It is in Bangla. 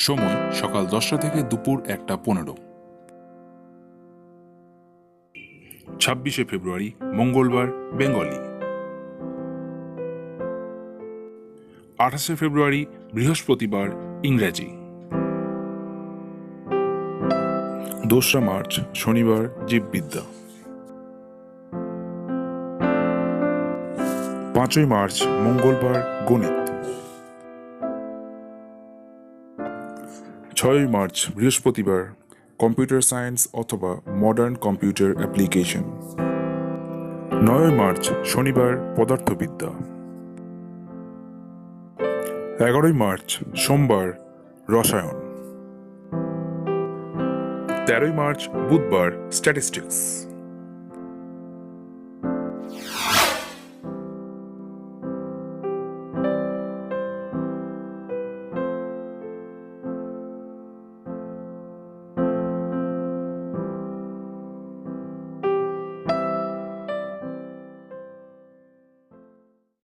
সময় সকাল 10টা থেকে দুপুর 1:15। 26শে ফেব্রুয়ারি মঙ্গলবার বেঙ্গলি। 28শে ফেব্রুয়ারি বৃহস্পতিবার ইংরেজি। 2রা মার্চ শনিবার জীববিদ্যা। 5ই মার্চ মঙ্গলবার গণিত। 6ই মার্চ বৃহস্পতিবার কম্পিউটার সায়েন্স অথবা মডার্ন কম্পিউটার অ্যাপ্লিকেশন। 9ই মার্চ শনিবার পদার্থবিদ্যা। 11ই মার্চ সোমবার রসায়ন। 13ই মার্চ বুধবার স্ট্যাটিস্টিক্স।